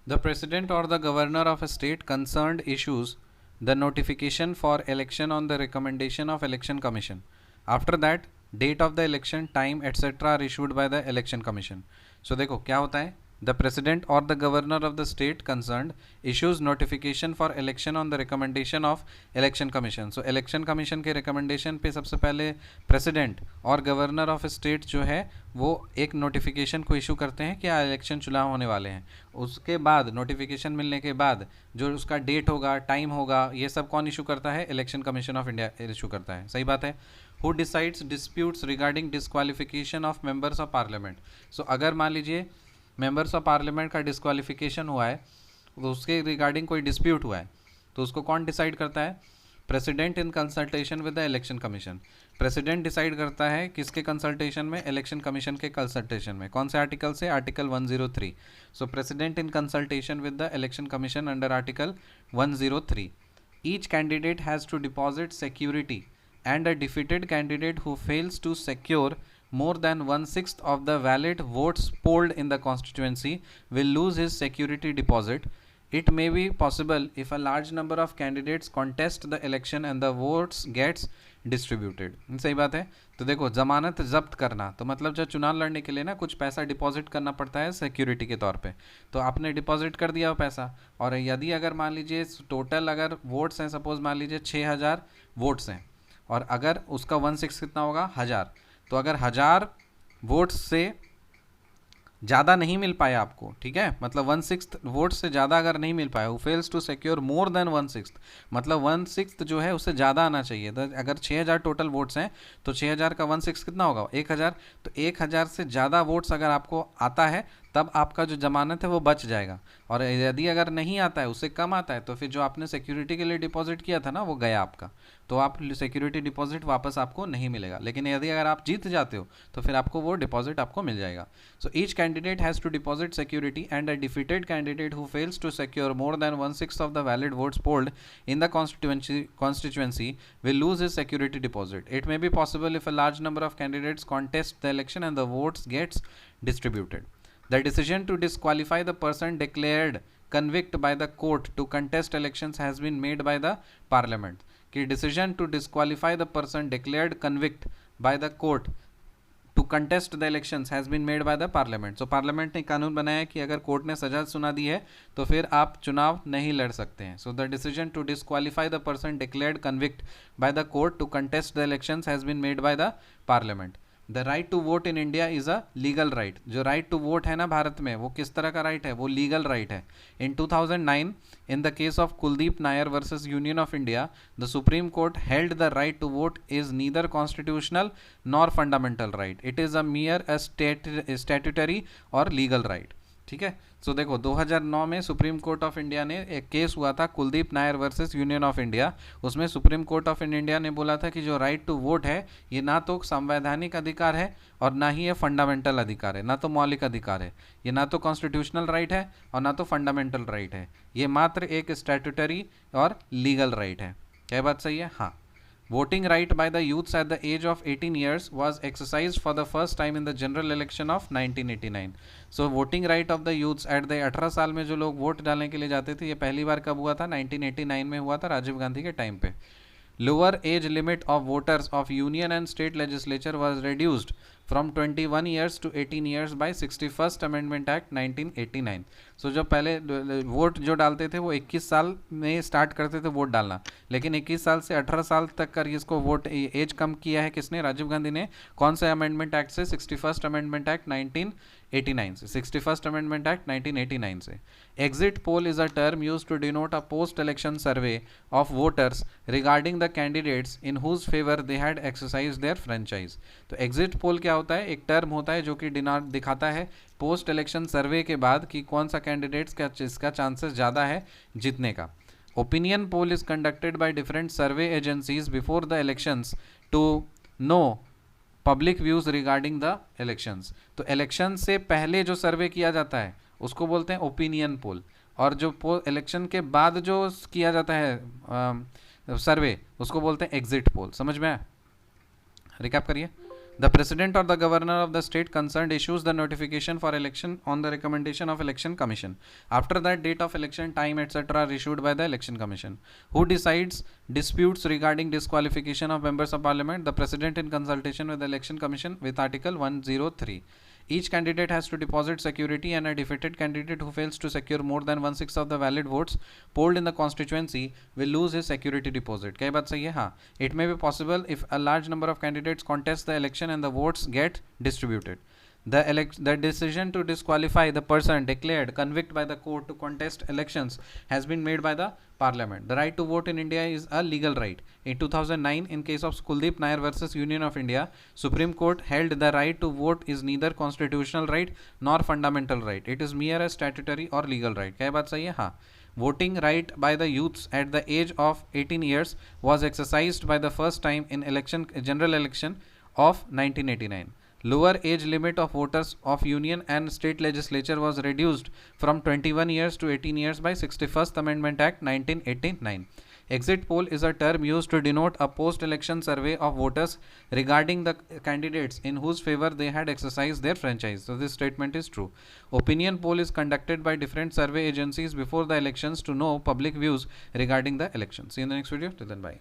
The president or the governor of a state concerned issues the notification for election on the recommendation of election commission. After that, date of the election, time, etc. are issued by the election commission. So देखो क्या होता है, the president or the governor of the state concerned issues notification for election on the recommendation of election commission. So election commission के recommendation पे सबसे पहले president और governor of state जो है वो एक नोटिफिकेशन को इशू करते हैं कि इलेक्शन चुनाव होने वाले हैं. उसके बाद नोटिफिकेशन मिलने के बाद जो उसका डेट होगा, टाइम होगा, ये सब कौन इशू करता है? Election Commission of India issue करता है. सही बात है. Who decides disputes regarding disqualification of members of Parliament. So अगर मान लीजिए मेंबर्स ऑफ पार्लियामेंट का डिस्क्वालिफिकेशन हुआ है तो उसके रिगार्डिंग कोई डिस्प्यूट हुआ है तो उसको कौन डिसाइड करता है? President in consultation with the election commission. President decide करता है किसके कंसल्टेशन में? इलेक्शन कमीशन के कंसल्टेशन में. कौन से आर्टिकल से? Article 103. So president in consultation with the election commission under article 103. Each candidate has to deposit security and a defeated candidate who fails to secure more than 1/6 of the valid votes polled in the constituency will lose his security deposit. It may be possible if a large number of candidates contest the election and the votes gets distributed. सही बात है. तो देखो जमानत जब्त करना तो मतलब जब चुनाव लड़ने के लिए ना कुछ पैसा डिपॉजिट करना पड़ता है सिक्योरिटी के तौर पे. तो आपने डिपॉजिट कर दिया वो पैसा और यदि अगर मान लीजिए टोटल अगर वोट्स हैं, सपोज मान लीजिए 6000 वोट्स हैं और अगर उसका 1/6 कितना होगा? 1000. तो अगर 1000 वोट्स से ज़्यादा नहीं मिल पाया आपको, ठीक है, मतलब 1/6 वोट से ज़्यादा अगर नहीं मिल पाया, वो fails to secure more than 1/6, मतलब 1/6 जो है उससे ज़्यादा आना चाहिए. तो अगर 6000 टोटल वोट्स हैं तो 6000 का 1/6 कितना होगा? 1000. तो 1000 से ज़्यादा वोट्स अगर आपको आता है तब आपका जो जमानत है वो बच जाएगा. और यदि अगर नहीं आता है, उससे कम आता है, तो फिर जो आपने सिक्योरिटी के लिए डिपॉजिट किया था ना वो गया आपका. तो आप सिक्योरिटी डिपॉजिट वापस आपको नहीं मिलेगा. लेकिन यदि अगर आप जीत जाते हो तो फिर आपको वो डिपॉजिट आपको मिल जाएगा. So each candidate has to deposit security and a defeated candidate who fails to secure more than 1/6 of the valid votes polled in the constituency will lose his security deposit. It may be possible if a large number of candidates contest the election and the votes gets distributed. The decision to disqualify the person declared convict by the court to contest elections has been made by the parliament. कि decision to disqualify the person declared convict by the court to contest the elections has been made by the parliament. So parliament ने कानून बनाया कि अगर court ने सजा सुना दी है तो फिर आप चुनाव नहीं लड़ सकते हैं. So the decision to disqualify the person declared convict by the court to contest the elections has been made by the parliament. The right to vote in India is a legal right. जो right to vote है ना भारत में, वो किस तरह का right है? वो लीगल राइट है. In 2009 in the case of Kuldip Nayar versus Union of India the Supreme Court held the right to vote is neither constitutional nor fundamental right. It is a mere a statutory or legal right. ठीक है. सो देखो 2009 में supreme court of India ने एक case हुआ था Kuldeep Nayar versus Union of India. उसमें supreme court of India ने बोला था कि जो राइट टू वोट है ये ना तो संवैधानिक अधिकार है और ना ही ये फंडामेंटल अधिकार है, ना तो मौलिक अधिकार है. ये ना तो कॉन्स्टिट्यूशनल राइट है और ना तो फंडामेंटल राइट है. ये मात्र एक स्टैट्यूटरी और लीगल राइट है. क्या बात सही है? हाँ. Voting right by the youths at the age of 18 years was exercised for the first time in the general election of 1989. So voting right of the youths at the 18 साल में जो लोग वोट डालने के लिए जाते थे, ये पहली बार कब हुआ था? 1989 में हुआ था, राजीव गांधी के टाइम पे. Lower age limit of voters of union and state legislature was reduced from 21 years to 18 years by 61st Amendment Act 1989. सो जो पहले वोट जो डालते थे वो 21 साल में स्टार्ट करते थे वोट डालना, लेकिन 21 साल से 18 साल तक कर इसको वोट एज कम किया है. किसने? राजीव गांधी ने. कौन से अमेंडमेंट एक्ट से? 61st अमेंडमेंट एक्ट 1989 से. 61st अमेंडमेंट एक्ट 1989 से. Exit poll is a term use to denote a post election survey of voters regarding the candidates in whose favour they had exercise their franchise. तो exit poll क्या होता है? एक term होता है जो कि दिखाता है पोस्ट इलेक्शन सर्वे के बाद कि कौन सा कैंडिडेट्स का इसका चांसेस ज़्यादा है जीतने का. Opinion poll is conducted by different survey agencies before the elections to know public views regarding the elections. तो इलेक्शन से पहले जो सर्वे किया जाता है उसको बोलते हैं ओपिनियन पोल, और जो इलेक्शन के बाद जो किया जाता है सर्वे उसको बोलते हैं एग्जिट पोल. समझ में आया? रिकैप करिए. The president or the governor of the state concerned issues the notification for election on the recommendation of election commission. After that, date of election, time, etc. are issued by the election commission. Who decides disputes regarding disqualification of members of parliament? The president in consultation with the election commission with article 103. Each candidate has to deposit security, and a defeated candidate who fails to secure more than 1/6 of the valid votes polled in the constituency will lose his security deposit. क्या बात सही है? हाँ. It may be possible if a large number of candidates contest the election and the votes get distributed. The decision to disqualify the person declared convict by the court to contest elections has been made by the parliament. The right to vote in India is a legal right. In 2009, in case of Kuldeep Nair versus Union of India, Supreme Court held the right to vote is neither constitutional right nor fundamental right. It is mere a statutory or legal right. क्या बात सही है? हाँ. Voting right by the youths at the age of 18 years was exercised by the first time in general election of 1989. Lower age limit of voters of union and state legislature was reduced from 21 years to 18 years by 61st Amendment Act 1989. Exit poll is a term used to denote a post-election survey of voters regarding the candidates in whose favor they had exercised their franchise. So this statement is true. Opinion poll is conducted by different survey agencies before the elections to know public views regarding the elections. See you in the next video. Till then, bye.